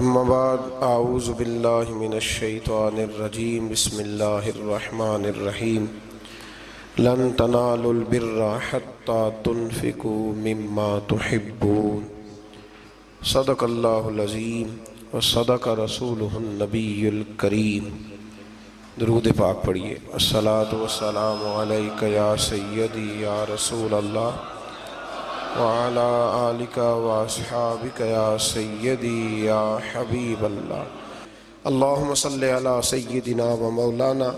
اما بعد اعوذ باللہ من الشیطان الرجیم بسم اللہ الرحمن الرحیم لن تنالوا البر حتى تنفقوا مما تحبون صدق اللہ العظیم وصدق رسولہ النبی الکریم۔ درود پاک پڑھیے۔ الصلاۃ والسلام علیک یا سیدی یا رسول اللہ وعلی آلک واصحابک یا سیدی یا حبیب اللہ۔ اللہم صلی علی سیدنا و مولانا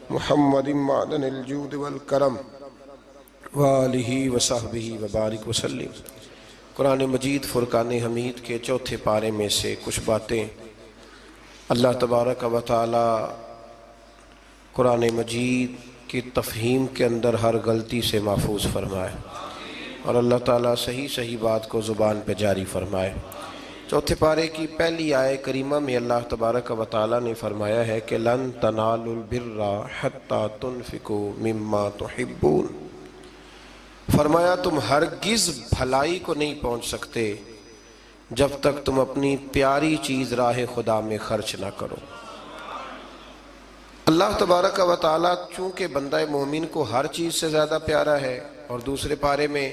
محمد معدن الجود والکرم وآلہ وصحبہ وبارک وسلم۔ قرآن مجید فرقان حمید کے چوتھے پارے میں سے کچھ باتیں اللہ تبارک و تعالی قرآن مجید کی تفہیم کے اندر ہر غلطی سے محفوظ فرمائے اور اللہ تعالیٰ صحیح بات کو زبان پہ جاری فرمائے۔ چوتھے پارے کی پہلی آیت کریمہ میں اللہ تبارک و تعالیٰ نے فرمایا ہے کہ لن تنالوا البر حتی تنفقوا مما تحبون، فرمایا تم ہرگز بھلائی کو نہیں پہنچ سکتے جب تک تم اپنی پیاری چیز راہ خدا میں خرچ نہ کرو۔ اللہ تبارک و تعالیٰ چونکہ بندہ مومن کو ہر چیز سے زیادہ پیارا ہے، اور دوسرے پارے میں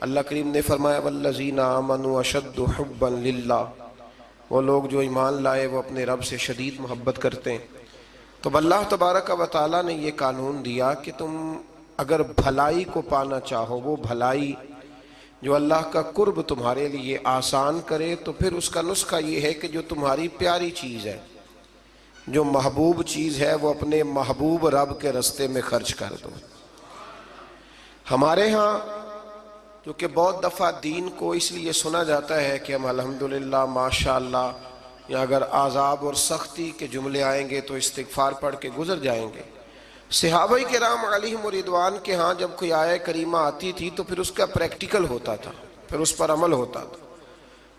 اللہ کریم نے فرمایا والذین آمنوا اشد حبا للہ، وہ لوگ جو ایمان لائے وہ اپنے رب سے شدید محبت کرتے ہیں۔ تو اللہ تبارک و تعالیٰ نے یہ قانون دیا کہ تم اگر بھلائی کو پانا چاہو، وہ بھلائی جو اللہ کا قرب تمہارے لیے آسان کرے، تو پھر اس کا نسخہ یہ ہے کہ جو تمہاری پیاری چیز ہے، جو محبوب چیز ہے، وہ اپنے محبوب رب کے رستے میں خرچ کر دو۔ ہمارے ہاں جو کہ بہت دفعہ دین کو اس لیے سنا جاتا ہے کہ ہم الحمدللہ ماشاءاللہ، یا اگر عذاب اور سختی کے جملے آئیں گے تو استغفار پڑھ کے گزر جائیں گے۔ صحابہ کرام علیہم رضوان کے ہاں جب کوئی آیت کریمہ آتی تھی تو پھر اس کا پریکٹیکل ہوتا تھا، پھر اس پر عمل ہوتا تھا۔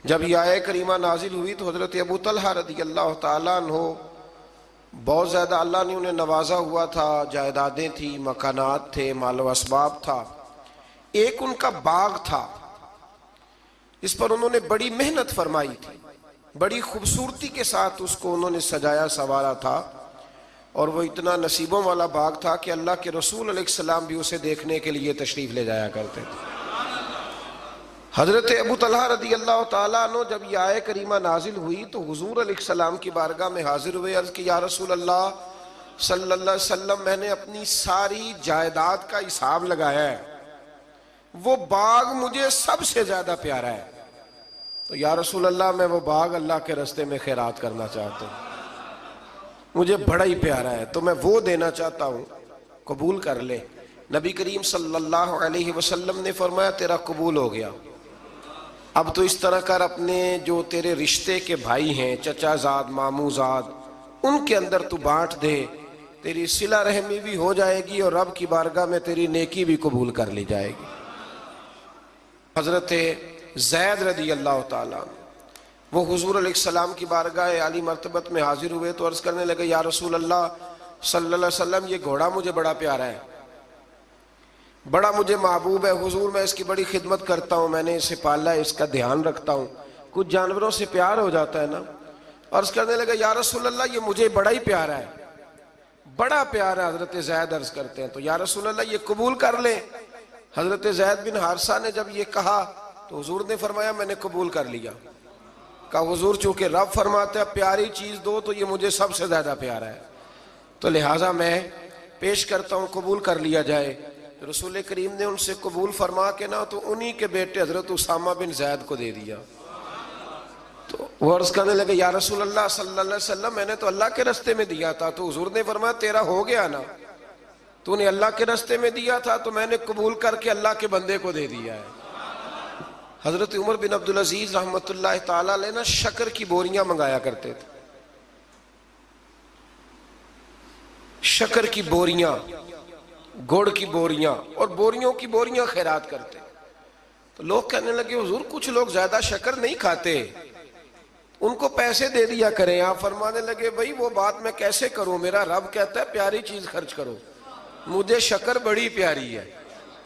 جب یہ آیت کریمہ نازل ہوئی تو حضرت ابو طلحہ رضی اللہ تعالیٰ عنہ بہت زیادہ اللہ نے انہیں نوازا ہوا تھا، جائیدادیں تھیں، مکانات تھے، مال و اسباب تھا۔ ایک ان کا باغ تھا، اس پر انہوں نے بڑی محنت فرمائی تھی، بڑی خوبصورتی کے ساتھ اس کو انہوں نے سجایا سنوارا تھا، اور وہ اتنا نصیبوں والا باغ تھا کہ اللہ کے رسول علیہ السلام بھی اسے دیکھنے کے لیے تشریف لے جایا کرتے تھے۔ حضرت ابو طلحہ رضی اللہ تعالیٰ عنہ جب یہ آیت کریمہ نازل ہوئی تو حضور علیہ السلام کی بارگاہ میں حاضر ہوئے، عرض کی یا رسول اللہ صلی اللہ علیہ وسلم، میں نے اپنی ساری جائیداد کا حساب لگایا ہے، وہ باغ مجھے سب سے زیادہ پیارا ہے، تو یا رسول اللہ میں وہ باغ اللہ کے راستے میں خیرات کرنا چاہتا ہوں، مجھے بڑا ہی پیارا ہے، تو میں وہ دینا چاہتا ہوں، قبول کر لے۔ نبی کریم صلی اللہ علیہ وسلم نے فرمایا تیرا قبول ہو گیا، اب تو اس طرح کر اپنے جو تیرے رشتے کے بھائی ہیں، چچا زاد، ماموں زاد، ان کے اندر تو بانٹ دے، تیری صلہ رحمی بھی ہو جائے گی اور رب کی بارگاہ میں تیری نیکی بھی قبول کر لی جائے گی۔ حضرت زید رضی اللہ تعالیٰ وہ حضور علیہ السلام کی بارگاہ عالی مرتبت میں حاضر ہوئے تو عرض کرنے لگے یا رسول اللہ صلی اللہ علیہ وسلم، یہ گھوڑا مجھے بڑا پیارا ہے، بڑا مجھے محبوب ہے، حضور میں اس کی بڑی خدمت کرتا ہوں، میں نے اسے پالا ہے، اس کا دھیان رکھتا ہوں۔ کچھ جانوروں سے پیار ہو جاتا ہے نا، عرض کرنے لگا یا رسول اللہ یہ مجھے بڑا ہی پیارا ہے، بڑا پیارا ہے۔ حضرت زید عرض کرتے ہیں تو یا رسول اللہ یہ قبول کر لیں۔ حضرت زید بن حارثہ نے جب یہ کہا تو حضور نے فرمایا میں نے قبول کر لیا۔ کہا حضور چونکہ رب فرماتا ہے پیاری چیز دو تو یہ مجھے سب سے زیادہ پیارا ہے، تو لہٰذا میں پیش کرتا ہوں، قبول کر لیا جائے۔ رسول کریم نے ان سے قبول فرما کے نا تو انہی کے بیٹے حضرت اسامہ بن زید کو دے دیا۔ تو وہ عرض کرنے لگے یا رسول اللہ صلی اللہ علیہ وسلم، میں نے تو اللہ کے راستے میں دیا تھا، تو حضور نے فرمایا تیرا ہو گیا نا، تو نے اللہ کے راستے میں دیا تھا تو میں نے قبول کر کے اللہ کے بندے کو دے دیا ہے۔ حضرت عمر بن عبدالعزیز رحمۃ اللہ تعالیٰ علیہ نا شکر کی بوریاں منگایا کرتے تھے، شکر کی بوریاں، گڑ کی بوریاں، اور بوریوں کی بوریاں خیرات کرتے۔ تو لوگ کہنے لگے حضور کچھ لوگ زیادہ شکر نہیں کھاتے، ان کو پیسے دے دیا کریں۔ آپ فرمانے لگے بھئی وہ بات میں کیسے کروں، میرا رب کہتا ہے پیاری چیز خرچ کرو، مجھے شکر بڑی پیاری ہے،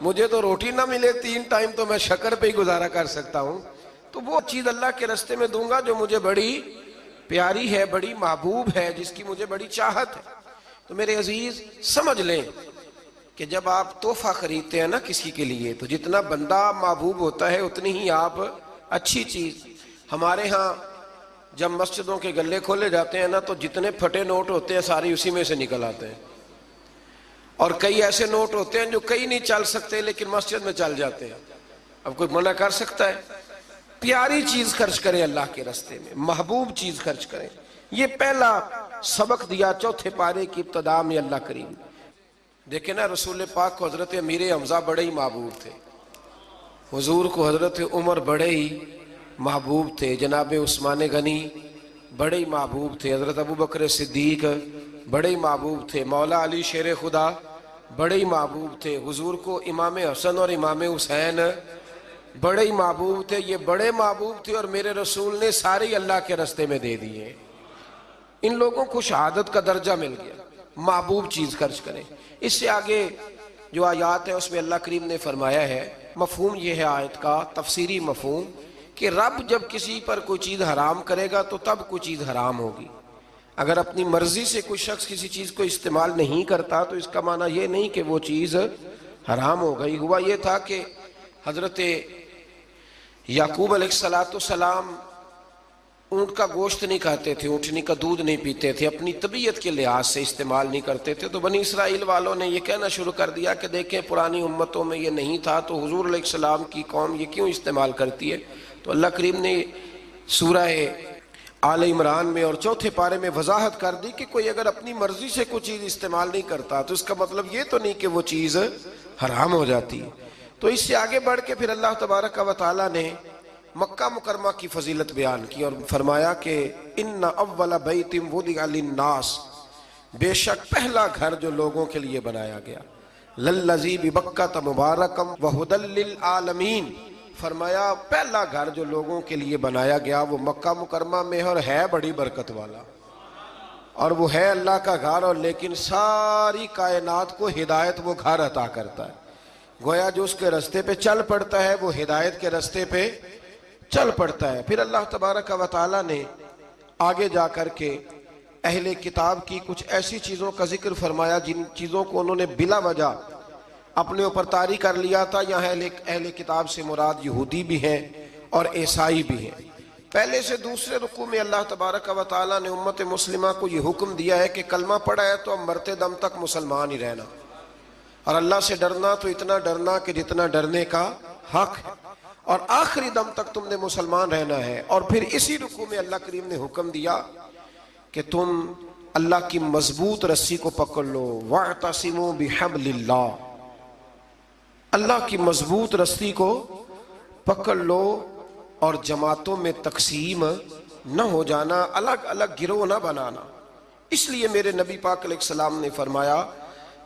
مجھے تو روٹی نہ ملے 3 ٹائم تو میں شکر پہ ہی گزارا کر سکتا ہوں، تو وہ چیز اللہ کے راستے میں دوں گا جو مجھے بڑی پیاری ہے، بڑی محبوب ہے، جس کی مجھے بڑی چاہت ہے۔ تو میرے عزیز سمجھ لیں کہ جب آپ تحفہ خریدتے ہیں نا کسی کے لیے، تو جتنا بندہ محبوب ہوتا ہے اتنی ہی آپ اچھی چیز۔ ہمارے ہاں جب مسجدوں کے گلے کھولے جاتے ہیں نا، تو جتنے پھٹے نوٹ ہوتے ہیں ساری اسی میں سے نکل آتے ہیں، اور کئی ایسے نوٹ ہوتے ہیں جو کئی نہیں چل سکتے لیکن مسجد میں چل جاتے ہیں۔ اب کوئی منع کر سکتا ہے؟ پیاری چیز خرچ کریں اللہ کے راستے میں، محبوب چیز خرچ کریں۔ یہ پہلا سبق دیا چوتھے پارے کی ابتدا میں اللہ کریم۔ دیکھیں نا، رسول پاک کو حضرت امیر حمزہ بڑے ہی محبوب تھے، حضور کو حضرت عمر بڑے ہی محبوب تھے، جناب عثمان غنی بڑے ہی محبوب تھے، حضرت ابو بکر صدیق بڑے ہی محبوب تھے، مولا علی شیر خدا بڑے ہی محبوب تھے، حضور کو امام حسن اور امام حسین بڑے ہی محبوب تھے۔ یہ بڑے محبوب تھے اور میرے رسول نے سارے اللہ کے راستے میں دے دیے۔ ان لوگوں کو شہادت کا درجہ مل گیا۔ محبوب چیز خرچ کریں۔ اس سے آگے جو آیات ہے اس میں اللہ کریم نے فرمایا ہے، مفہوم یہ ہے آیت کا، تفسیری مفہوم، کہ رب جب کسی پر کوئی چیز حرام کرے گا تو تب کوئی چیز حرام ہوگی۔ اگر اپنی مرضی سے کوئی شخص کسی چیز کو استعمال نہیں کرتا تو اس کا معنی یہ نہیں کہ وہ چیز حرام ہو گئی۔ ہوا یہ تھا کہ حضرت یعقوب علیہ السلام اونٹ کا گوشت نہیں کھاتے تھے، اونٹنی کا دودھ نہیں پیتے تھے، اپنی طبیعت کے لحاظ سے استعمال نہیں کرتے تھے۔ تو بنی اسرائیل والوں نے یہ کہنا شروع کر دیا کہ دیکھیں پرانی امتوں میں یہ نہیں تھا تو حضور علیہ السلام کی قوم یہ کیوں استعمال کرتی ہے؟ تو اللہ کریم نے سورہ آل عمران میں اور چوتھے پارے میں وضاحت کر دی کہ کوئی اگر اپنی مرضی سے کوئی چیز استعمال نہیں کرتا تو اس کا مطلب یہ تو نہیں کہ وہ چیز حرام ہو جاتی ہے۔ تو اس سے آگے بڑھ کے پھر اللہ تبارک و تعالیٰ نے مکہ مکرمہ کی فضیلت بیان کی اور فرمایا کہ ان اول بیت وضع للناس، بے شک پہلا گھر جو لوگوں کے لیے بنایا گیا، للذی ببکۃ مبارکا وہدی للعالمین، فرمایا پہلا گھر جو لوگوں کے لیے بنایا گیا وہ مکہ مکرمہ میں اور ہے بڑی برکت والا، اور وہ ہے اللہ کا گھر، اور لیکن ساری کائنات کو ہدایت وہ گھر عطا کرتا ہے۔ گویا جو اس کے راستے پہ چل پڑتا ہے وہ ہدایت کے راستے پہ چل پڑتا ہے۔ پھر اللہ تبارک و تعالیٰ نے آگے جا کر کے اہل کتاب کی کچھ ایسی چیزوں کا ذکر فرمایا جن چیزوں کو انہوں نے بلا وجہ اپنے اوپر طاری کر لیا تھا۔ یہاں اہل کتاب سے مراد یہودی بھی ہیں اور عیسائی بھی ہیں۔ پہلے سے دوسرے رکوع میں اللہ تبارک و تعالیٰ نے امت مسلمہ کو یہ حکم دیا ہے کہ کلمہ پڑھا ہے تو اب مرتے دم تک مسلمان ہی رہنا، اور اللہ سے ڈرنا تو اتنا ڈرنا کہ جتنا ڈرنے کا حق ہے، اور آخری دم تک تم نے مسلمان رہنا ہے۔ اور پھر اسی رکوع میں اللہ کریم نے حکم دیا کہ تم اللہ کی مضبوط رسی کو پکڑ لو، وَاعْتَصِمُوا بِحَبْلِ اللَّهِ، اللہ کی مضبوط رسی کو پکڑ لو اور جماعتوں میں تقسیم نہ ہو جانا، الگ الگ گروہ نہ بنانا۔ اس لیے میرے نبی پاک علیہ السلام نے فرمایا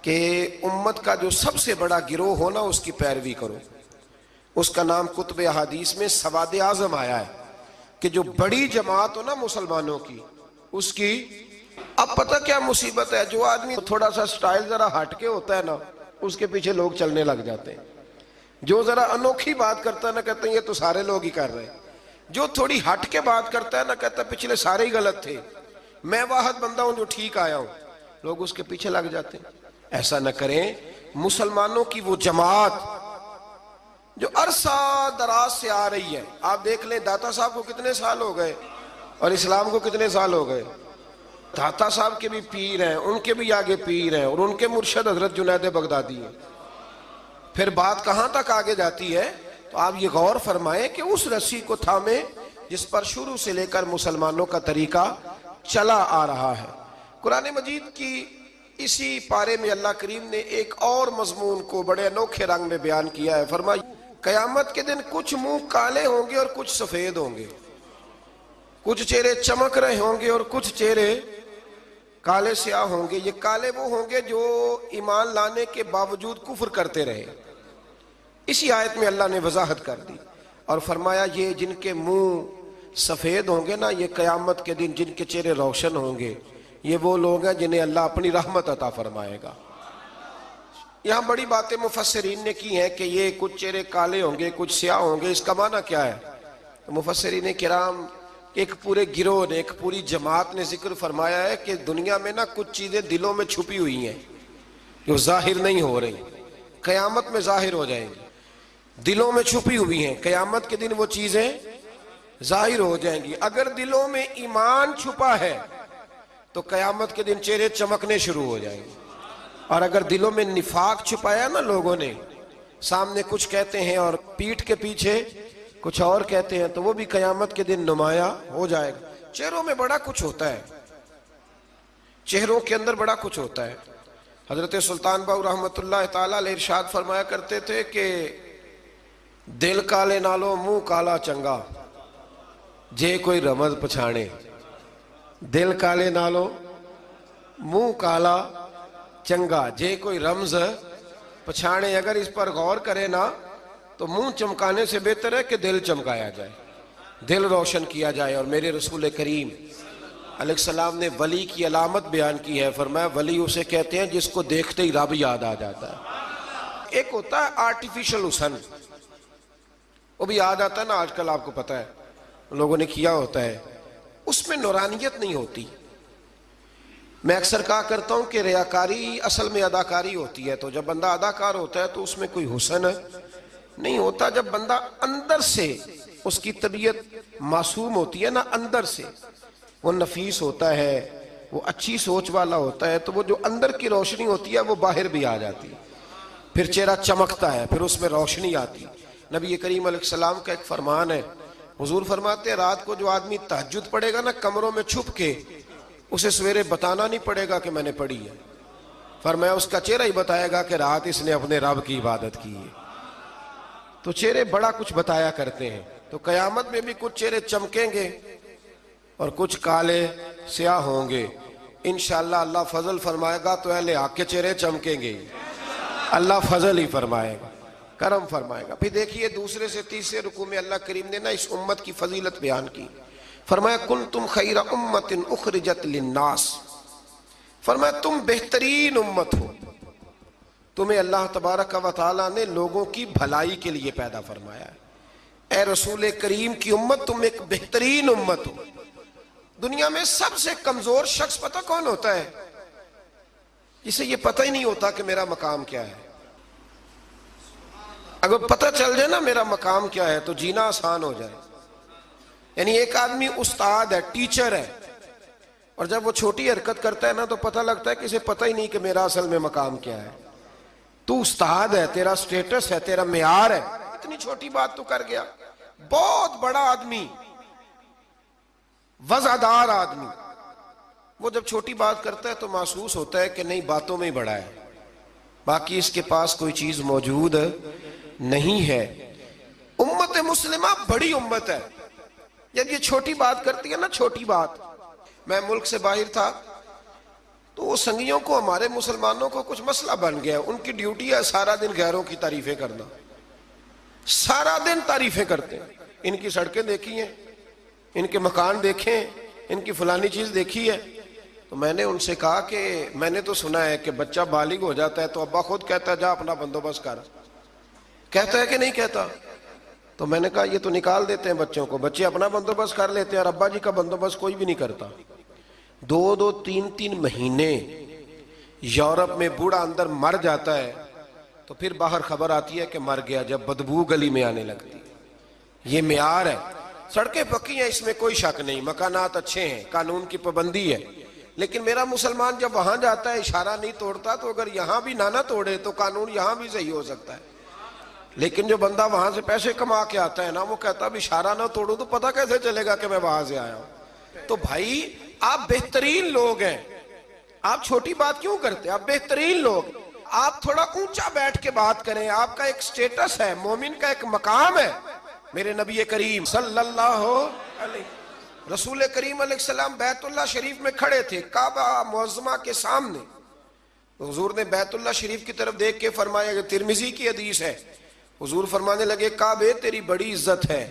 کہ امت کا جو سب سے بڑا گروہ ہونا اس کی پیروی کرو۔ اس کا نام کتب احادیث میں سواد اعظم آیا ہے کہ جو بڑی جماعت ہو نا مسلمانوں کی، اس کی اب پتہ کیا مصیبت ہے، جو آدمی تھوڑا سا سٹائل ذرا ہٹ کے ہوتا ہے نا اس کے پیچھے لوگ چلنے لگ جاتے ہیں۔ جو ذرا انوکھی بات کرتا ہے نا کہتے ہیں یہ تو سارے لوگ ہی کر رہے ہیں۔ جو تھوڑی ہٹ کے بات کرتا ہے نا کہتا ہے پچھلے سارے ہی غلط تھے، میں واحد بندہ ہوں جو ٹھیک آیا ہوں، لوگ اس کے پیچھے لگ جاتے ہیں۔ ایسا نہ کریں۔ مسلمانوں کی وہ جماعت جو عرصہ دراز سے آ رہی ہے، آپ دیکھ لیں داتا صاحب کو کتنے سال ہو گئے اور اسلام کو کتنے سال ہو گئے۔ داتا صاحب کے بھی پیر ہیں، ان کے بھی آگے پیر ہیں، اور ان کے مرشد حضرت جنید بغدادی ہیں۔ پھر بات کہاں تک آگے جاتی ہے تو آپ یہ غور فرمائیں کہ اس رسی کو تھامیں جس پر شروع سے لے کر مسلمانوں کا طریقہ چلا آ رہا ہے۔ قرآن مجید کی اسی پارے میں اللہ کریم نے ایک اور مضمون کو بڑے انوکھے رنگ میں بیان کیا ہے۔ فرمایا قیامت کے دن کچھ منہ کالے ہوں گے اور کچھ سفید ہوں گے، کچھ چہرے چمک رہے ہوں گے اور کچھ چہرے کالے سیاہ ہوں گے۔ یہ کالے وہ ہوں گے جو ایمان لانے کے باوجود کفر کرتے رہے۔ اسی آیت میں اللہ نے وضاحت کر دی اور فرمایا یہ جن کے منہ سفید ہوں گے نا، یہ قیامت کے دن جن کے چہرے روشن ہوں گے، یہ وہ لوگ ہیں جنہیں اللہ اپنی رحمت عطا فرمائے گا۔ یہاں بڑی باتیں مفسرین نے کی ہیں کہ یہ کچھ چہرے کالے ہوں گے کچھ سیاہ ہوں گے، اس کا معنی کیا ہے؟ تو مفسرین کرام ایک پورے گروہ نے، ایک پوری جماعت نے ذکر فرمایا ہے کہ دنیا میں نا کچھ چیزیں دلوں میں چھپی ہوئی ہیں جو ظاہر نہیں ہو رہی، قیامت میں ظاہر ہو جائیں گی. دلوں میں چھپی ہوئی ہیں، قیامت کے دن وہ چیزیں ظاہر ہو جائیں گی. اگر دلوں میں ایمان چھپا ہے تو قیامت کے دن چہرے چمکنے شروع ہو جائیں گے. اور اگر دلوں میں نفاق چھپایا نا لوگوں نے، سامنے کچھ کہتے ہیں اور پیٹھ کے پیچھے کچھ اور کہتے ہیں، تو وہ بھی قیامت کے دن نمایاں ہو جائے گا. چہروں میں بڑا کچھ ہوتا ہے، چہروں کے اندر بڑا کچھ ہوتا ہے. حضرت سلطان باؤ رحمۃ اللہ تعالیٰ علیہ ارشاد فرمایا کرتے تھے کہ دل کالے نالو منہ کالا چنگا جے کوئی رمز پچھانے. دل کالے نالو منہ کالا چنگا جے کوئی رمز پچھانے. اگر اس پر غور کرے نا تو منہ چمکانے سے بہتر ہے کہ دل چمکایا جائے، دل روشن کیا جائے. اور میرے رسول کریم علیہ السلام نے ولی کی علامت بیان کی ہے، فرمایا ولی اسے کہتے ہیں جس کو دیکھتے ہی رب یاد آ جاتا ہے. ایک ہوتا ہے آرٹیفیشل حسن، وہ بھی یاد آتا ہے نا، آج کل آپ کو پتہ ہے لوگوں نے کیا ہوتا ہے، اس میں نورانیت نہیں ہوتی. میں اکثر کہا کرتا ہوں کہ ریاکاری اصل میں اداکاری ہوتی ہے. تو جب بندہ اداکار ہوتا ہے تو اس میں کوئی حسن نہیں ہوتا. جب بندہ اندر سے اس کی طبیعت معصوم ہوتی ہے نا، اندر سے وہ نفیس ہوتا ہے، وہ اچھی سوچ والا ہوتا ہے، تو وہ جو اندر کی روشنی ہوتی ہے وہ باہر بھی آ جاتی ہے، پھر چہرہ چمکتا ہے، پھر اس میں روشنی آتی ہے. نبی کریم علیہ السلام کا ایک فرمان ہے، حضور فرماتے ہیں رات کو جو آدمی تہجد پڑھے گا نا کمروں میں چھپ کے، اسے سویرے بتانا نہیں پڑے گا کہ میں نے پڑھی ہے. فرمایا اس کا چہرہ ہی بتائے گا کہ رات اس نے اپنے رب کی عبادت کی ہے. تو چہرے بڑا کچھ بتایا کرتے ہیں. تو قیامت میں بھی کچھ چہرے چمکیں گے اور کچھ کالے سیاہ ہوں گے. انشاءاللہ اللہ فضل فرمائے گا تو اہل حق کے چہرے چمکیں گے. اللہ فضل ہی فرمائے گا، کرم فرمائے گا. پھر دیکھیے دوسرے سے تیسرے رکوع میں اللہ کریم نے نا اس امت کی فضیلت بیان کی. فرمایا کنتم خیر امت اخرجت للناس، فرمایا تم بہترین امت ہو، تمہیں اللہ تبارک و تعالیٰ نے لوگوں کی بھلائی کے لیے پیدا فرمایا ہے. اے رسول کریم کی امت تم ایک بہترین امت ہو. دنیا میں سب سے کمزور شخص پتہ کون ہوتا ہے؟ جسے یہ پتہ ہی نہیں ہوتا کہ میرا مقام کیا ہے. اگر پتہ چل جائے نا میرا مقام کیا ہے تو جینا آسان ہو جائے. یعنی ایک آدمی استاد ہے، ٹیچر ہے، اور جب وہ چھوٹی حرکت کرتا ہے نا تو پتہ لگتا ہے کہ اسے پتہ ہی نہیں کہ میرا اصل میں مقام کیا ہے. تو استاد ہے، تیرا سٹیٹس ہے، تیرا معیار ہے، اتنی چھوٹی بات تو کر گیا. بہت بڑا آدمی، وزعدار آدمی، وہ جب چھوٹی بات کرتا ہے تو محسوس ہوتا ہے کہ نہیں باتوں میں ہی بڑا ہے، باقی اس کے پاس کوئی چیز موجود نہیں ہے. امت مسلمہ بڑی امت ہے. جب یہ چھوٹی بات کرتی ہے نا، چھوٹی بات، میں ملک سے باہر تھا تو وہ سنگیوں کو، ہمارے مسلمانوں کو کچھ مسئلہ بن گیا. ان کی ڈیوٹی ہے سارا دن غیروں کی تعریفیں کرنا، سارا دن تعریفیں کرتے ہیں. ان کی سڑکیں دیکھی ہیں، ان کے مکان دیکھیں، ان کی فلانی چیز دیکھی ہے. تو میں نے ان سے کہا کہ میں نے تو سنا ہے کہ بچہ بالغ ہو جاتا ہے تو ابا خود کہتا ہے جا اپنا بندوبست کر. کہتا ہے کہ نہیں کہتا؟ تو میں نے کہا یہ تو نکال دیتے ہیں بچوں کو، بچے اپنا بندوبست کر لیتے ہیں اور ابا جی کا بندوبست کوئی بھی نہیں کرتا. 2-3 مہینے یورپ میں بوڑھا اندر مر جاتا ہے تو پھر باہر خبر آتی ہے کہ مر گیا، جب بدبو گلی میں آنے لگتی. یہ معیار ہے. سڑکیں پکی ہیں، اس میں کوئی شک نہیں، مکانات اچھے ہیں، قانون کی پابندی ہے. لیکن میرا مسلمان جب وہاں جاتا ہے اشارہ نہیں توڑتا، تو اگر یہاں بھی نہ توڑے تو قانون یہاں بھی صحیح ہو سکتا ہے. لیکن جو بندہ وہاں سے پیسے کما کے آتا ہے نا، وہ کہتا اب اشارہ نہ توڑوں تو پتہ کیسے چلے گا کہ میں وہاں سے آیا ہوں. تو بھائی آپ بہترین لوگ ہیں، آپ چھوٹی بات کیوں کرتے؟ آپ بہترین لوگ. آپ تھوڑا اونچا بیٹھ کے بات کریں. آپ کا ایک سٹیٹس ہے، مومن کا ایک مقام ہے. میرے نبی کریم صلی اللہ علیہ رسول کریم علیہ السلام بیت اللہ شریف میں کھڑے تھے، کعبہ معظمہ کے سامنے. حضور نے بیت اللہ شریف کی طرف دیکھ کے فرمایا، کہ ترمذی کی حدیث ہے، حضور فرمانے لگے کعبے تیری بڑی عزت ہے،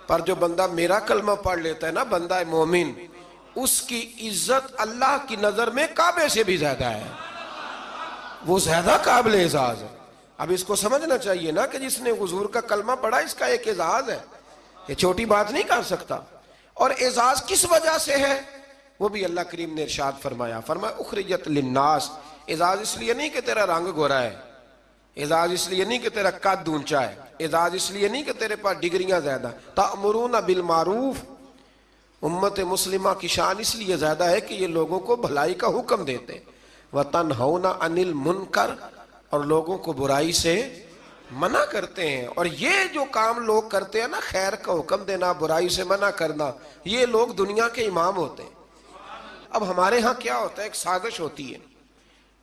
پر جو بندہ میرا کلمہ پڑھ لیتا ہے نا، بندہ مومن، اس کی عزت اللہ کی نظر میں کعبے سے بھی زیادہ ہے، وہ زیادہ قابل اعزاز ہے. اب اس کو سمجھنا چاہیے نا کہ جس نے حضور کا کلمہ پڑھا اس کا ایک اعزاز ہے، یہ چھوٹی بات نہیں کر سکتا. اور اعزاز کس وجہ سے ہے وہ بھی اللہ کریم نے ارشاد فرمایا اخرجت للناس، اعزاز اس لیے نہیں کہ تیرا رنگ گورا ہے، اعزاز اس لیے نہیں کہ تیرا قد اونچا ہے، اعزاز اس لیے نہیں کہ تیرے پاس ڈگریاں زیادہ، تأمرون بالمعروف، امت مسلمہ کی شان اس لیے زیادہ ہے کہ یہ لوگوں کو بھلائی کا حکم دیتے ہیں، وَتَنْهَوْنَ عَنِ الْمُنْكَرِ، اور لوگوں کو برائی سے منع کرتے ہیں۔ اور یہ جو کام لوگ کرتے ہیں نا، خیر کا حکم دینا، برائی سے منع کرنا، یہ لوگ دنیا کے امام ہوتے ہیں۔ اب ہمارے ہاں کیا ہوتا ہے، ایک سازش ہوتی ہے،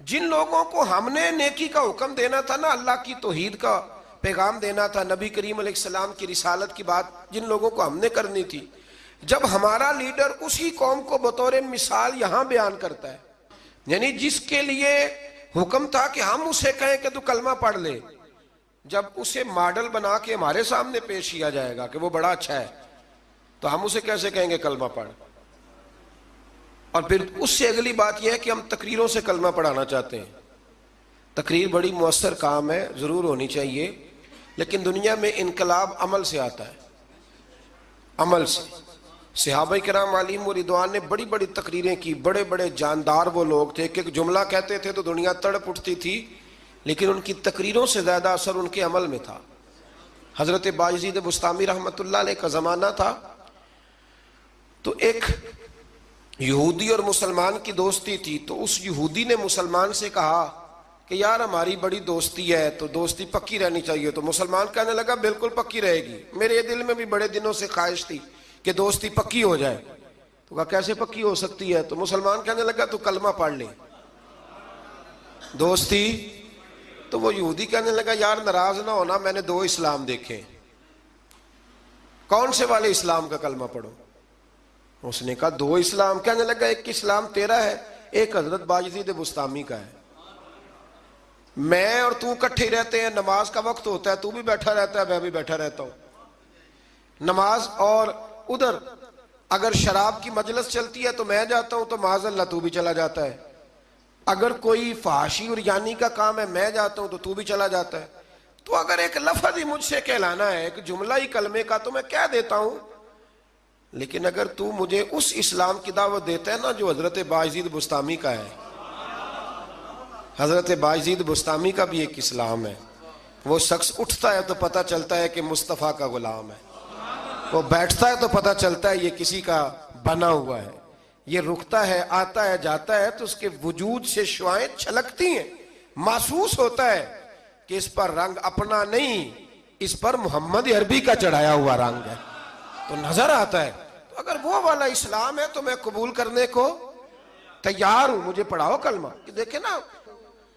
جن لوگوں کو ہم نے نیکی کا حکم دینا تھا نا، اللہ کی توحید کا پیغام دینا تھا، نبی کریم علیہ السلام کی رسالت کی بات جن لوگوں کو ہم نے کرنی تھی، جب ہمارا لیڈر اسی قوم کو بطور مثال یہاں بیان کرتا ہے، یعنی جس کے لیے حکم تھا کہ ہم اسے کہیں کہ تو کلمہ پڑھ لے، جب اسے ماڈل بنا کے ہمارے سامنے پیش کیا جائے گا کہ وہ بڑا اچھا ہے، تو ہم اسے کیسے کہیں گے کلمہ پڑھ؟ اور پھر اس سے اگلی بات یہ ہے کہ ہم تقریروں سے کلمہ پڑھانا چاہتے ہیں۔ تقریر بڑی مؤثر کام ہے، ضرور ہونی چاہیے، لیکن دنیا میں انقلاب عمل سے آتا ہے، عمل سے۔ صحابہ کرام علیہم رضوان نے بڑی بڑی تقریریں کی، بڑے بڑے جاندار وہ لوگ تھے کہ ایک جملہ کہتے تھے تو دنیا تڑپ اٹھتی تھی، لیکن ان کی تقریروں سے زیادہ اثر ان کے عمل میں تھا۔ حضرت باجزید بسطامی رحمۃ اللہ علیہ کا زمانہ تھا، تو ایک یہودی اور مسلمان کی دوستی تھی، تو اس یہودی نے مسلمان سے کہا کہ یار ہماری بڑی دوستی ہے تو دوستی پکی رہنی چاہیے، تو مسلمان کہنے لگا بالکل پکی رہے گی، میرے دل میں بھی بڑے دنوں سے خواہش تھی کہ دوستی پکی ہو جائے۔ تو کہا کیسے پکی ہو سکتی ہے؟ تو مسلمان کہنے لگا تو کلمہ پڑھ لے، دوستی۔ تو وہ یہودی کہنے لگا یار ناراض نہ ہونا، میں نے دو اسلام دیکھے، کون سے والے اسلام کا کلمہ پڑھو؟ اس نے کہا دو اسلام۔ کہنے لگا ایک اسلام تیرا ہے، ایک حضرت باجزید بسطامی کا ہے، میں اور تو اکٹھے رہتے ہیں، نماز کا وقت ہوتا ہے تو بھی بیٹھا رہتا ہے، میں بھی بیٹھا رہتا ہوں نماز، اور ادھر اگر شراب کی مجلس چلتی ہے تو میں جاتا ہوں تو معاذ اللہ تو بھی چلا جاتا ہے، اگر کوئی فحاشی اور یعنی کا کام ہے میں جاتا ہوں تو بھی چلا جاتا ہے، تو اگر ایک لفظ ہی مجھ سے کہلانا ہے، ایک جملہ ہی کلمے کا، تو میں کہہ دیتا ہوں، لیکن اگر تو مجھے اس اسلام کی دعوت دیتا ہے نا جو حضرت باجزید بسطامی کا ہے، حضرت باجزید بسطامی کا بھی ایک اسلام ہے، وہ شخص اٹھتا ہے تو پتہ چلتا ہے کہ مصطفیٰ کا غلام ہے، وہ بیٹھتا ہے تو پتہ چلتا ہے یہ کسی کا بنا ہوا ہے، یہ رکتا ہے، آتا ہے، جاتا ہے تو اس کے وجود سے شعائیں چھلکتی ہیں، محسوس ہوتا ہے کہ اس پر رنگ اپنا نہیں، اس پر محمد عربی کا چڑھایا ہوا رنگ ہے، تو نظر آتا ہے۔ تو اگر وہ والا اسلام ہے تو میں قبول کرنے کو تیار ہوں، مجھے پڑھاؤ کلمہ۔ دیکھیں نا،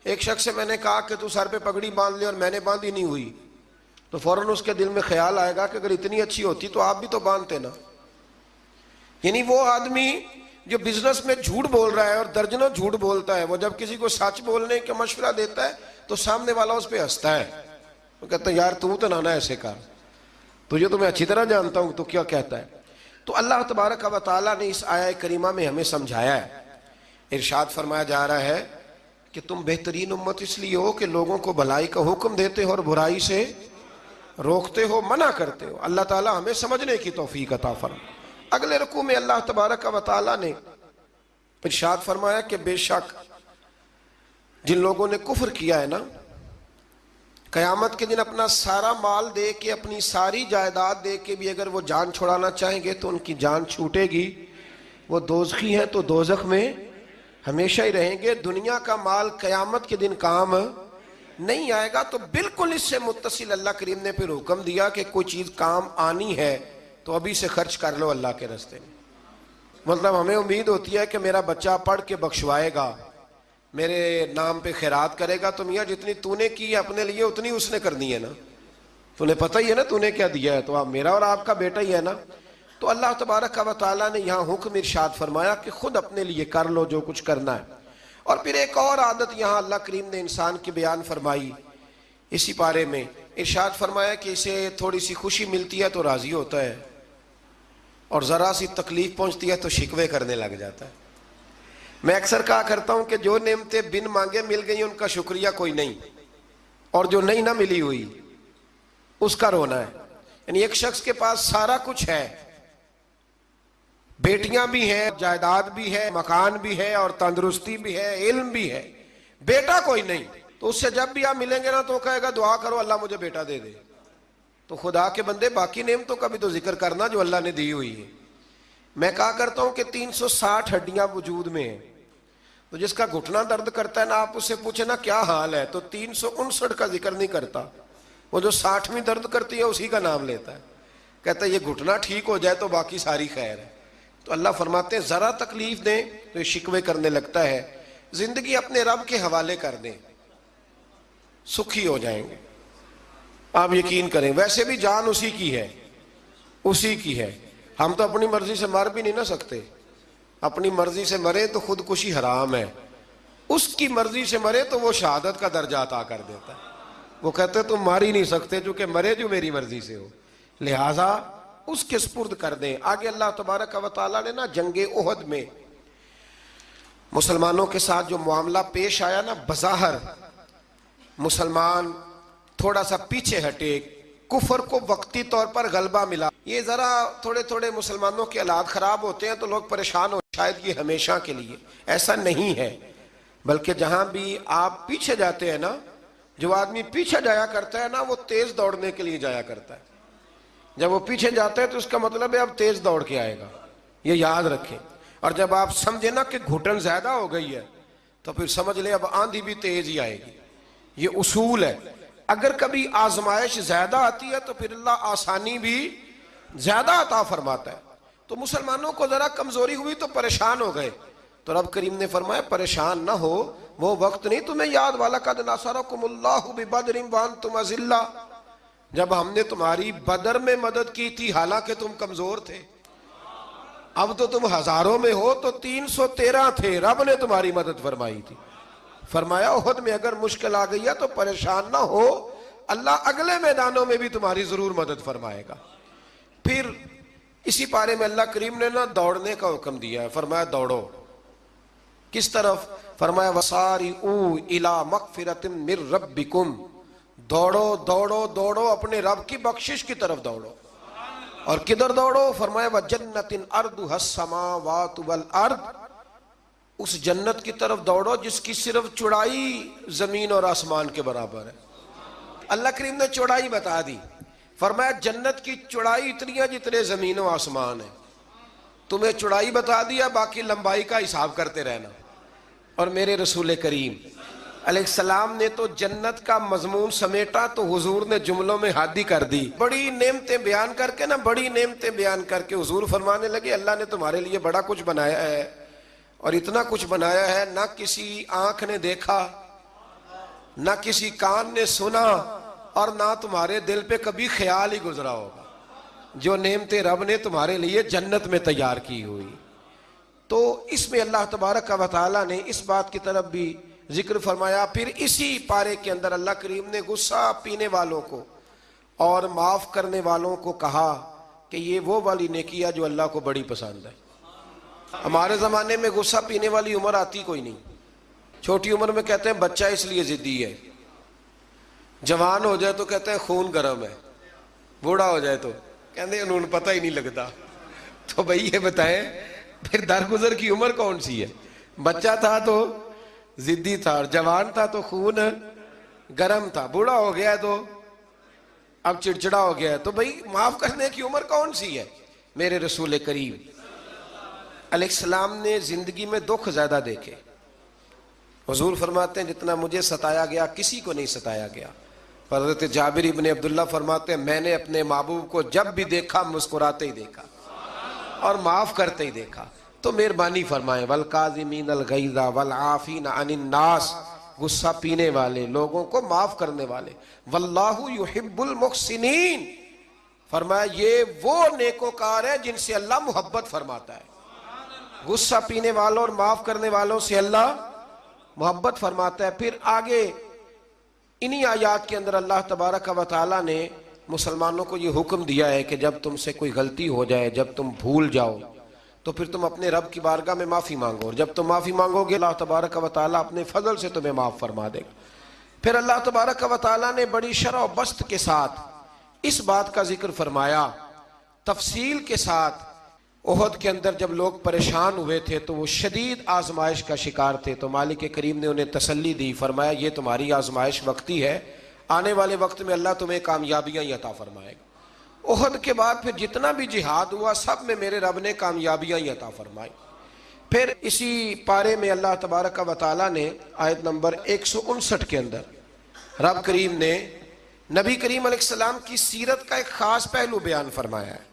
ایک شخص سے میں نے کہا کہ تو سر پہ پگڑی باندھ لے، اور میں نے باندھی نہیں ہوئی، تو فوراً اس کے دل میں خیال آئے گا کہ اگر اتنی اچھی ہوتی تو آپ بھی تو باندھتے نا۔ یعنی وہ آدمی جو بزنس میں جھوٹ بول رہا ہے اور درجنوں جھوٹ بولتا ہے، وہ جب کسی کو سچ بولنے کا مشورہ دیتا ہے تو سامنے والا اس پہ ہنستا ہے، وہ کہتا ہے یار تو نہ ایسے کر، تجھے تو میں اچھی طرح جانتا ہوں تو کیا کہتا ہے۔ تو اللہ تبارک و تعالیٰ نے اس آیہ کریمہ میں ہمیں سمجھایا ہے، ارشاد فرمایا جا رہا ہے کہ تم بہترین امت اس لیے ہو کہ لوگوں کو بھلائی کا حکم دیتے ہو اور برائی سے روکتے ہو، منع کرتے ہو۔ اللہ تعالیٰ ہمیں سمجھنے کی توفیق عطا فرمائے۔ اگلے رکوع میں اللہ تبارک و تعالیٰ نے ارشاد فرمایا کہ بے شک جن لوگوں نے کفر کیا ہے نا، قیامت کے دن اپنا سارا مال دے کے، اپنی ساری جائیداد دے کے بھی اگر وہ جان چھڑانا چاہیں گے تو ان کی جان چھوٹے گی، وہ دوزخی ہیں تو دوزخ میں ہمیشہ ہی رہیں گے، دنیا کا مال قیامت کے دن کام نہیں آئے گا۔ تو بالکل اس سے متصل اللہ کریم نے پھر حکم دیا کہ کوئی چیز کام آنی ہے تو ابھی سے خرچ کر لو اللہ کے راستے میں۔ مطلب ہمیں امید ہوتی ہے کہ میرا بچہ پڑھ کے بخشوائے گا، میرے نام پہ خیرات کرے گا، تو میاں جتنی تو نے کی ہے اپنے لیے اتنی اس نے کرنی ہے نا، تمہیں پتہ ہی ہے نا تو نے کیا دیا ہے، تو آپ میرا اور آپ کا بیٹا ہی ہے نا۔ تو اللہ تبارک و تعالیٰ نے یہاں حکم ارشاد فرمایا کہ خود اپنے لیے کر لو جو کچھ کرنا ہے۔ اور پھر ایک اور عادت یہاں اللہ کریم نے انسان کی بیان فرمائی اسی پارے میں، ارشاد فرمایا کہ اسے تھوڑی سی خوشی ملتی ہے تو راضی ہوتا ہے، اور ذرا سی تکلیف پہنچتی ہے تو شکوے کرنے لگ جاتا ہے۔ میں اکثر کہا کرتا ہوں کہ جو نعمتیں بن مانگے مل گئی ان کا شکریہ کوئی نہیں، اور جو نہیں نہ ملی ہوئی اس کا رونا ہے۔ یعنی ایک شخص کے پاس سارا کچھ ہے بیٹیاں بھی ہیں، جائیداد بھی ہے، مکان بھی ہے، اور تندرستی بھی ہے، علم بھی ہے، بیٹا کوئی نہیں. تو اس سے جب بھی آپ ملیں گے نا تو کہے گا دعا کرو اللہ مجھے بیٹا دے دے. تو خدا کے بندے باقی نعمتوں کا بھی تو ذکر کرنا جو اللہ نے دی ہوئی ہے. میں کہا کرتا ہوں کہ 360 ہڈیاں وجود میں ہیں. تو جس کا گھٹنا درد کرتا ہے نا، آپ اس سے پوچھیں نا کیا حال ہے، تو 359 کا ذکر نہیں کرتا. وہ جو 60ویں درد کرتی ہے اسی کا نام لیتا ہے. کہتا ہے یہ گھٹنا ٹھیک ہو جائے تو باقی ساری خیر ہے. تو اللہ فرماتے ہیں ذرا تکلیف دیں تو یہ شکوے کرنے لگتا ہے. زندگی اپنے رب کے حوالے کر دیں، سکھی ہو جائیں گے. آپ یقین کریں، ویسے بھی جان اسی کی ہے، اسی کی ہے. ہم تو اپنی مرضی سے مر بھی نہیں نہ سکتے. اپنی مرضی سے مرے تو خودکشی حرام ہے، اس کی مرضی سے مرے تو وہ شہادت کا درجہ عطا کر دیتا ہے. وہ کہتے تم مار ہی نہیں سکتے چونکہ مرے جو میری مرضی سے ہو، لہٰذا اس کے سپرد کر دیں. آگے اللہ تبارک و تعالیٰ نے نا جنگ احد میں مسلمانوں کے ساتھ جو معاملہ پیش آیا نا، بظاہر مسلمان تھوڑا سا پیچھے ہٹے، کفر کو وقتی طور پر غلبہ ملا. یہ ذرا تھوڑے تھوڑے مسلمانوں کے حالات خراب ہوتے ہیں تو لوگ پریشان ہو، شاید یہ ہمیشہ کے لیے. ایسا نہیں ہے، بلکہ جہاں بھی آپ پیچھے جاتے ہیں نا، جو آدمی پیچھے جایا کرتا ہے نا وہ تیز دوڑنے کے لیے جایا کرتا ہے. جب وہ پیچھے جاتا ہے تو اس کا مطلب ہے اب تیز دوڑ کے آئے گا، یہ یاد رکھیں. اور جب آپ سمجھیں نا کہ گھٹن زیادہ ہو گئی ہے تو پھر سمجھ لیں اب آندھی بھی تیز ہی آئے گی. یہ اصول ہے. اگر کبھی آزمائش زیادہ آتی ہے تو پھر اللہ آسانی بھی زیادہ عطا فرماتا ہے. تو مسلمانوں کو ذرا کمزوری ہوئی تو پریشان ہو گئے. تو رب کریم نے فرمایا پریشان نہ ہو، وہ وقت نہیں تمہیں یاد والا قد نصرکم اللہ ببدر وانتم اذلہ، جب ہم نے تمہاری بدر میں مدد کی تھی حالانکہ تم کمزور تھے. اب تو تم ہزاروں میں ہو تو 313 تھے، رب نے تمہاری مدد فرمائی تھی. فرمایا احد میں اگر مشکل آ گئی ہے تو پریشان نہ ہو، اللہ اگلے میدانوں میں بھی تمہاری ضرور مدد فرمائے گا. پھر اسی پارے میں اللہ کریم نے نا دوڑنے کا حکم دیا ہے. فرمایا دوڑو. کس طرف؟ فرمایا وَسَارِعُوا إِلَىٰ مَغْفِرَةٍ مِّن رَبِّكُمْ، دوڑو دوڑو دوڑو اپنے رب کی بخشش کی طرف دوڑو. اور کدھر دوڑو؟ فرمایا وَجَنَّةٍ أَرْضُهَا السَّمَاوَاتُ وَالْأَرْضُ، اس جنت کی طرف دوڑو جس کی صرف چوڑائی زمین اور آسمان کے برابر ہے. اللہ کریم نے چوڑائی بتا دی. فرمایا جنت کی چوڑائی اتنی ہے جتنے زمین و آسمان ہے. تمہیں چوڑائی بتا دیا، باقی لمبائی کا حساب کرتے رہنا. اور میرے رسول کریم علیہ السلام نے تو جنت کا مضمون سمیٹا تو حضور نے جملوں میں حادی کر دی. بڑی نعمتیں بیان کر کے نا، بڑی نعمتیں بیان کر کے حضور فرمانے لگے اللہ نے تمہارے لیے بڑا کچھ بنایا ہے، اور اتنا کچھ بنایا ہے نہ کسی آنکھ نے دیکھا، نہ کسی کان نے سنا، اور نہ تمہارے دل پہ کبھی خیال ہی گزرا ہوگا. جو نعمتیں رب نے تمہارے لیے جنت میں تیار کی ہوئی. تو اس میں اللہ تبارک و تعالیٰ نے اس بات کی طرف بھی ذکر فرمایا. پھر اسی پارے کے اندر اللہ کریم نے غصہ پینے والوں کو اور معاف کرنے والوں کو کہا کہ یہ وہ والی نیکی ہے جو اللہ کو بڑی پسند ہے. ہمارے زمانے میں غصہ پینے والی عمر آتی کوئی نہیں. چھوٹی عمر میں کہتے ہیں بچہ اس لیے ضدی ہے، جوان ہو جائے تو کہتے ہیں خون گرم ہے، بوڑھا ہو جائے تو کہتے ہیں انہوں نے پتہ ہی نہیں لگتا. تو بھئی یہ بتائیں پھر درگزر کی عمر کون سی ہے؟ بچہ تھا تو ضدی تھا، اور جوان تھا تو خون گرم تھا، بوڑھا ہو گیا تو اب چڑچڑا ہو گیا ہے. تو بھئی معاف کرنے کی عمر کون سی ہے؟ میرے رسول کریم علیہ السلام نے زندگی میں دکھ زیادہ دیکھے. حضور فرماتے ہیں جتنا مجھے ستایا گیا کسی کو نہیں ستایا گیا. حضرت جابر ابن عبداللہ فرماتے ہیں میں نے اپنے محبوب کو جب بھی دیکھا مسکراتے ہی دیکھا اور معاف کرتے ہی دیکھا. تو مہربانی فرمائیں والکاظمین الغیظ والعافین عن الناس، غصہ پینے والے، لوگوں کو معاف کرنے والے. واللہ یحب المحسنین، فرمایا یہ وہ نیکوکار ہیں جن سے اللہ محبت فرماتا ہے. غصہ پینے والوں اور معاف کرنے والوں سے اللہ محبت فرماتا ہے. پھر آگے انہی آیات کے اندر اللہ تبارک و تعالیٰ نے مسلمانوں کو یہ حکم دیا ہے کہ جب تم سے کوئی غلطی ہو جائے، جب تم بھول جاؤ تو پھر تم اپنے رب کی بارگاہ میں معافی مانگو، اور جب تم معافی مانگو گے اللہ تبارک و تعالیٰ اپنے فضل سے تمہیں معاف فرما دے گا. پھر اللہ تبارک و تعالیٰ نے بڑی شرح و بسط کے ساتھ اس بات کا ذکر فرمایا، تفصیل کے ساتھ. احد کے اندر جب لوگ پریشان ہوئے تھے تو وہ شدید آزمائش کا شکار تھے، تو مالک کریم نے انہیں تسلی دی، فرمایا یہ تمہاری آزمائش وقتی ہے، آنے والے وقت میں اللہ تمہیں کامیابیاں ہی عطا فرمائے گا۔ احد کے بعد پھر جتنا بھی جہاد ہوا سب میں میرے رب نے کامیابیاں ہی عطا فرمائی۔ پھر اسی پارے میں اللہ تبارک و تعالیٰ نے آیت نمبر 159 کے اندر رب کریم نے نبی کریم علیہ السلام کی سیرت کا ایک خاص پہلو بیان فرمایا ہے،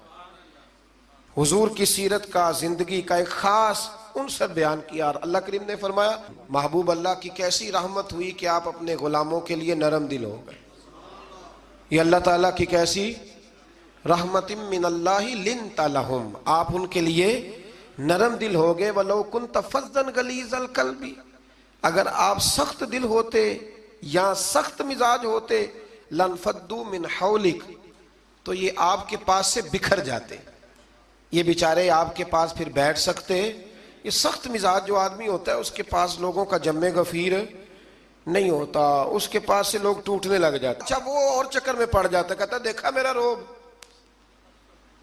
حضور کی سیرت کا، زندگی کا ایک خاص عنصر بیان کیا، اور اللہ کریم نے فرمایا محبوب اللہ کی کیسی رحمت ہوئی کہ آپ اپنے غلاموں کے لیے نرم دل ہو گئے۔ یہ اللہ تعالیٰ کی کیسی رحمت من اللہ لنت لہم، آپ ان کے لیے نرم دل ہو گئے۔ وَلَوْ كُنْتَ فَظًّا غَلِيظَ الْقَلْبِ، اگر آپ سخت دل ہوتے یا سخت مزاج ہوتے، لَانْفَضُّوا مِنْ حَوْلِكَ، تو یہ آپ کے پاس سے بکھر جاتے، یہ بیچارے آپ کے پاس پھر بیٹھ سکتے۔ یہ سخت مزاج جو آدمی ہوتا ہے اس کے پاس لوگوں کا جمع غفیر نہیں ہوتا، اس کے پاس سے لوگ ٹوٹنے لگ جاتے۔ اچھا وہ اور چکر میں پڑ جاتا، کہتا دیکھا میرا روب،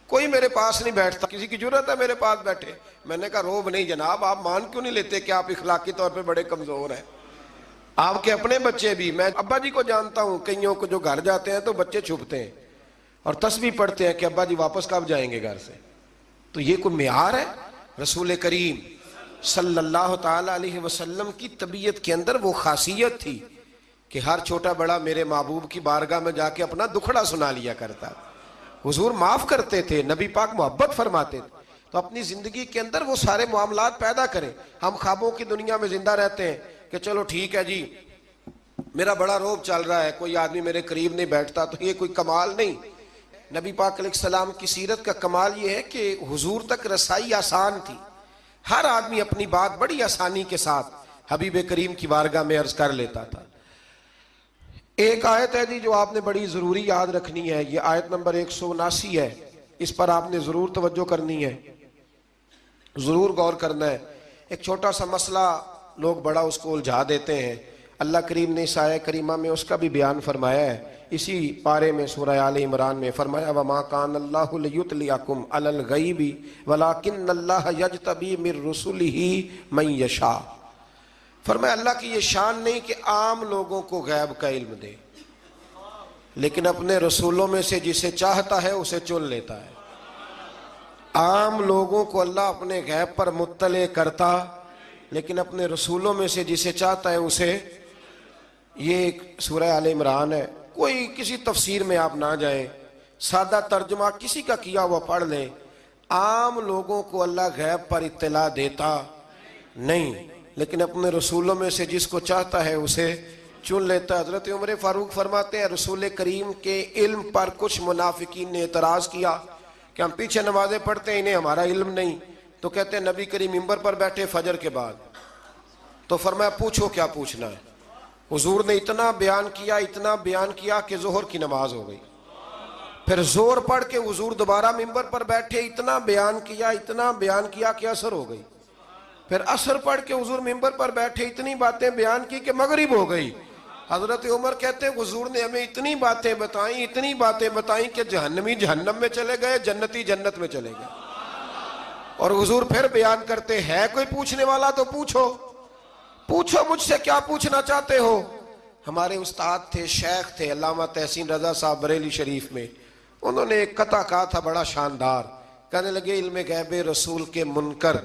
کوئی میرے پاس نہیں بیٹھتا، کسی کی جرت ہے میرے پاس بیٹھے؟ میں نے کہا روب نہیں جناب، آپ مان کیوں نہیں لیتے کہ آپ اخلاقی طور پہ بڑے کمزور ہیں؟ آپ کے اپنے بچے بھی، میں ابا جی کو جانتا ہوں، کئیوں کو جو گھر جاتے ہیں تو بچے چھپتے ہیں اور تسبیح پڑھتے ہیں کہ ابا جی واپس کب جائیں گے گھر سے۔ تو یہ کوئی معیار ہے؟ رسول کریم صلی اللہ تعالی علیہ وسلم کی طبیعت کے اندر وہ خاصیت تھی کہ ہر چھوٹا بڑا میرے محبوب کی بارگاہ میں جا کے اپنا دکھڑا سنا لیا کرتا، حضور معاف کرتے تھے، نبی پاک محبت فرماتے تھے۔ تو اپنی زندگی کے اندر وہ سارے معاملات پیدا کریں۔ ہم خوابوں کی دنیا میں زندہ رہتے ہیں کہ چلو ٹھیک ہے جی میرا بڑا روب چل رہا ہے، کوئی آدمی میرے قریب نہیں بیٹھتا، تو یہ کوئی کمال نہیں۔ نبی پاک علیہ السلام کی سیرت کا کمال یہ ہے کہ حضور تک رسائی آسان تھی، ہر آدمی اپنی بات بڑی آسانی کے ساتھ حبیب کریم کی بارگاہ میں عرض کر لیتا تھا۔ ایک آیت ہے جی جو آپ نے بڑی ضروری یاد رکھنی ہے، یہ آیت نمبر 179 ہے، اس پر آپ نے ضرور توجہ کرنی ہے، ضرور غور کرنا ہے۔ ایک چھوٹا سا مسئلہ لوگ بڑا اس کو الجھا دیتے ہیں، اللہ کریم نے اس آیت کریمہ میں اس کا بھی بیان فرمایا ہے۔ اسی پارے میں سورہ آل عمران میں فرمایا وَمَا كَانَ اللَّهُ لِيُطْلِعَكُمْ عَلَى الْغَيْبِ وَلَكِنَّ اللَّهَ يَجْتَبِي مِن رُّسُلِهِ مَن يَشَاءُ، فرمایا اللہ کی یہ شان نہیں کہ عام لوگوں کو غیب کا علم دے، لیکن اپنے رسولوں میں سے جسے چاہتا ہے اسے چن لیتا ہے۔ عام لوگوں کو اللہ اپنے غیب پر مطلع کرتا، لیکن اپنے رسولوں میں سے جسے چاہتا ہے اسے، یہ ایک سورہ آل عمران ہے، کوئی کسی تفسیر میں آپ نہ جائیں، سادہ ترجمہ کسی کا کیا ہوا پڑھ لیں، عام لوگوں کو اللہ غیب پر اطلاع دیتا نہیں، لیکن اپنے رسولوں میں سے جس کو چاہتا ہے اسے چن لیتا۔ حضرت عمر فاروق فرماتے ہیں رسول کریم کے علم پر کچھ منافقین نے اعتراض کیا کہ ہم پیچھے نمازیں پڑھتے ہیں انہیں ہمارا علم نہیں، تو کہتے ہیں نبی کریم منبر پر بیٹھے فجر کے بعد، تو فرمایا پوچھو کیا پوچھنا ہے۔ حضور نے اتنا بیان کیا کہ ظہر کی نماز ہو گئی، پھر زور پڑھ کے حضور دوبارہ منبر پر بیٹھے، اتنا بیان کیا کہ عصر ہو گئی، پھر عصر پڑھ کے حضور منبر پر بیٹھے، اتنی باتیں بیان کی کہ مغرب ہو گئی۔ حضرت عمر کہتے ہیں حضور نے ہمیں اتنی باتیں بتائیں کہ جہنمی جہنم میں چلے گئے، جنتی جنت میں چلے گئے۔ اور حضور پھر بیان کرتے ہے کوئی پوچھنے والا تو پوچھو مجھ سے کیا پوچھنا چاہتے ہو۔ ہمارے استاد تھے، شیخ تھے علامہ تحسین رضا صاحب بریلی شریف میں، انہوں نے ایک قطعہ کہا تھا بڑا شاندار، کہنے لگے علم غیب رسول کے منکر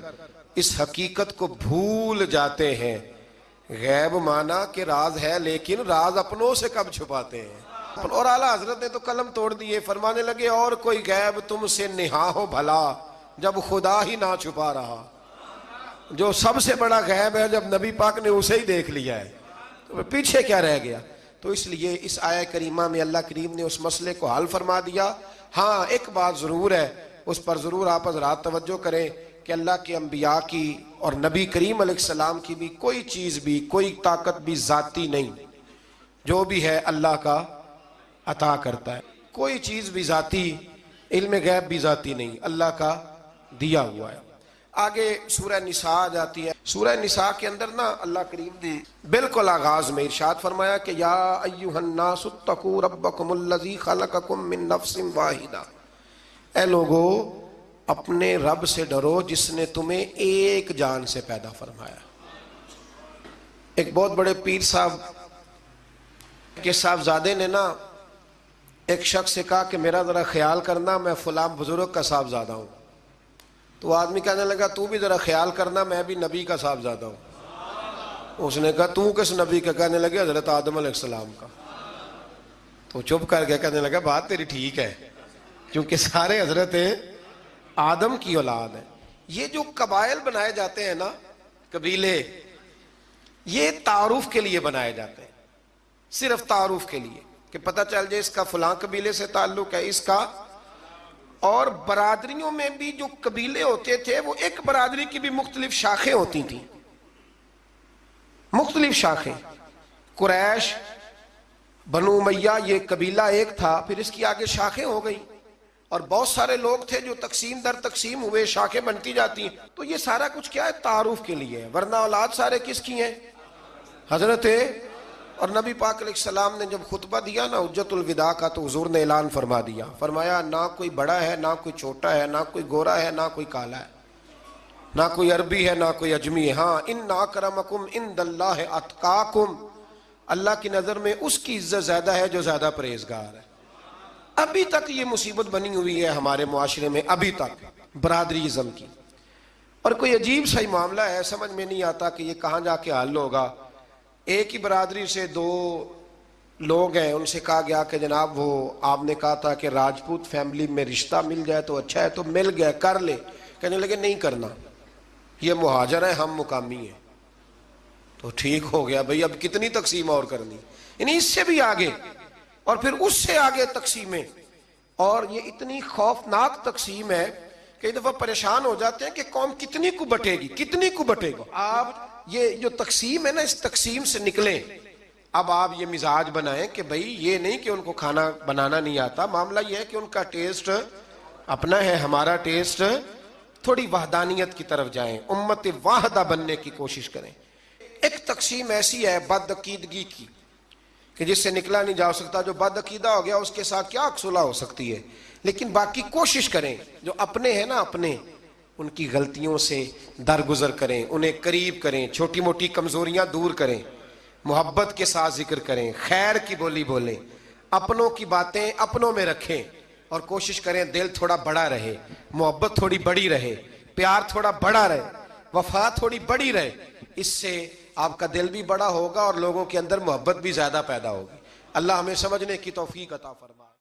اس حقیقت کو بھول جاتے ہیں، غیب مانا کہ راز ہے لیکن راز اپنوں سے کب چھپاتے ہیں۔ اور اعلیٰ حضرت نے تو قلم توڑ دیے، فرمانے لگے اور کوئی غیب تم سے نہا ہو بھلا جب خدا ہی نہ چھپا رہا، جو سب سے بڑا غیب ہے جب نبی پاک نے اسے ہی دیکھ لیا ہے تو پیچھے کیا رہ گیا۔ تو اس لیے اس آیت کریمہ میں اللہ کریم نے اس مسئلے کو حل فرما دیا۔ ہاں ایک بات ضرور ہے، اس پر ضرور آپ حضرات توجہ کریں کہ اللہ کے انبیاء کی اور نبی کریم علیہ السلام کی بھی کوئی چیز بھی، کوئی طاقت بھی ذاتی نہیں، جو بھی ہے اللہ کا عطا کرتا ہے، کوئی چیز بھی ذاتی، علم غیب بھی ذاتی نہیں، اللہ کا دیا ہوا ہے۔ آگے سورہ نساء آ جاتی ہے، سورہ نساء کے اندر نا اللہ کریم نے بالکل آغاز میں ارشاد فرمایا کہ یا ایھا الناس اتقوا ربکم الذی خلقکم من نفس واحدہ، اے لوگو اپنے رب سے ڈرو جس نے تمہیں ایک جان سے پیدا فرمایا۔ ایک بہت بڑے پیر صاحب کے صاحبزادے نے نا ایک شخص سے کہا کہ میرا ذرا خیال کرنا، میں فلاں بزرگ کا صاحبزادہ ہوں۔ تو آدمی کہنے لگا تو بھی ذرا خیال کرنا، میں بھی نبی کا صاحبزادہ ہوں۔ اس نے کہا تو کس نبی کا؟ کہنے لگے حضرت آدم علیہ السلام کا۔ تو چپ کر گیا، کہنے لگا بات تیری ٹھیک ہے، کیونکہ سارے حضرت آدم کی اولاد ہیں۔ یہ جو قبائل بنائے جاتے ہیں نا، قبیلے، یہ تعارف کے لیے بنائے جاتے ہیں، صرف تعارف کے لیے کہ پتہ چل جائے اس کا فلاں قبیلے سے تعلق ہے، اس کا۔ اور برادریوں میں بھی جو قبیلے ہوتے تھے وہ ایک برادری کی بھی مختلف شاخیں ہوتی تھیں، مختلف شاخیں۔ قریش، بنو امیہ یہ قبیلہ ایک تھا، پھر اس کی آگے شاخیں ہو گئی، اور بہت سارے لوگ تھے جو تقسیم در تقسیم ہوئے، شاخیں بنتی جاتی ہیں۔ تو یہ سارا کچھ کیا ہے؟ تعارف کے لیے ہے، ورنہ اولاد سارے کس کی ہیں؟ حضرت۔ اور نبی پاک علیہ السلام نے جب خطبہ دیا نا حجت الوداع کا، تو حضور نے اعلان فرما دیا، فرمایا نہ کوئی بڑا ہے، نہ کوئی چھوٹا ہے، نہ کوئی گورا ہے، نہ کوئی کالا ہے، نہ کوئی عربی ہے، نہ کوئی اجمی ہے۔ ہاں، ان اکرمکم عند اللہ اتقاکم، اللہ کی نظر میں اس کی عزت زیادہ ہے جو زیادہ پرہیزگار ہے۔ ابھی تک یہ مصیبت بنی ہوئی ہے ہمارے معاشرے میں، ابھی تک برادریزم کی، اور کوئی عجیب سا ہی معاملہ ہے، سمجھ میں نہیں آتا کہ یہ کہاں جا کے حل ہوگا۔ ایک ہی برادری سے دو لوگ ہیں، ان سے کہا گیا کہ جناب وہ آپ نے کہا تھا کہ راجپوت فیملی میں رشتہ مل جائے تو اچھا ہے، تو مل گیا، کر لے۔ کہنے لگے نہیں کرنا، یہ مہاجر ہیں، ہم مقامی ہیں۔ تو ٹھیک ہو گیا بھئی، اب کتنی تقسیم اور کرنی، یعنی اس سے بھی آگے، اور پھر اس سے آگے تقسیمیں۔ اور یہ اتنی خوفناک تقسیم ہے کئی دفعہ پریشان ہو جاتے ہیں کہ قوم کتنی کو بٹے گی، کتنی کو بٹے گا۔ آپ یہ جو تقسیم ہے نا، اس تقسیم سے نکلیں۔ اب آپ یہ مزاج بنائیں کہ بھئی یہ نہیں کہ ان کو کھانا بنانا نہیں آتا، معاملہ یہ ہے کہ ان کا ٹیسٹ اپنا ہے، ہمارا ٹیسٹ، تھوڑی وحدانیت کی طرف جائیں، امت واحدہ بننے کی کوشش کریں۔ ایک تقسیم ایسی ہے بد عقیدگی کی کہ جس سے نکلا نہیں جا سکتا، جو بد عقیدہ ہو گیا اس کے ساتھ کیا صلح ہو سکتی ہے، لیکن باقی کوشش کریں، جو اپنے ہیں نا اپنے، ان کی غلطیوں سے درگزر کریں، انہیں قریب کریں، چھوٹی موٹی کمزوریاں دور کریں، محبت کے ساتھ ذکر کریں، خیر کی بولی بولیں، اپنوں کی باتیں اپنوں میں رکھیں، اور کوشش کریں دل تھوڑا بڑا رہے، محبت تھوڑی بڑی رہے، پیار تھوڑا بڑا رہے، وفا تھوڑی بڑی رہے۔ اس سے آپ کا دل بھی بڑا ہوگا اور لوگوں کے اندر محبت بھی زیادہ پیدا ہوگی۔ اللہ ہمیں سمجھنے کی توفیق عطا فرمائے۔